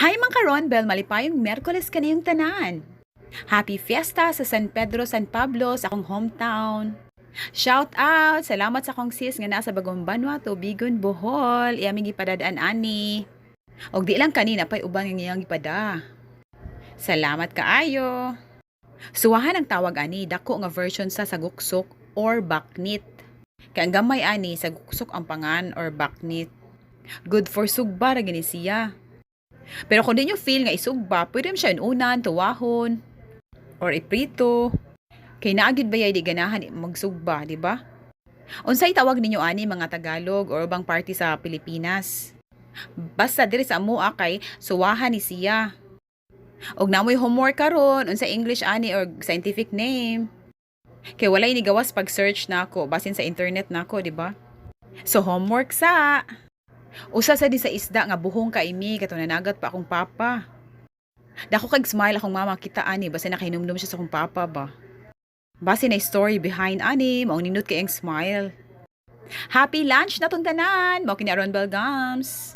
Hi mga karon, bel malipayong Merkules kaniyong tanan. Happy Fiesta sa San Pedro, San Pablo, sa akong hometown. Shout out! Salamat sa akong sis nga nasa Bagong Banwa, Tubigon, Bohol. Iyaming gipadadaan ani. Og di lang kanina pa'y ubang nga iyang gipada. Salamat kaayo. Suwahan ang tawag ani, dako nga version sa saguksok or baknit. Kaya ang gamay ani, saguksok ang pangan or baknit. Good for sugba ra gini siya. Pero kung di nyo feel nga isugba, pwede mo siya inunan, tuwahon, or iprito. Kay naagid ba yay di ganahan magsugba, di ba? Unsay tawag ninyo ani mga Tagalog or ubang party sa Pilipinas? Basta diri sa amua kay suwahan ni siya. Og namoy homework karon unsa English ani or scientific name. Kay walay ni gawas pag search nako basin sa internet nako, di ba? So homework sa usa sa di sa isda nga buhong kaimi katong nanagat pa akong papa. Dako kag smile akong mama kita ani basta nakahinumdum siya sa akong papa ba. Base na story behind ani, mao nindot kay ang smile. Happy lunch na tong tanan. Mao kini aron belgams.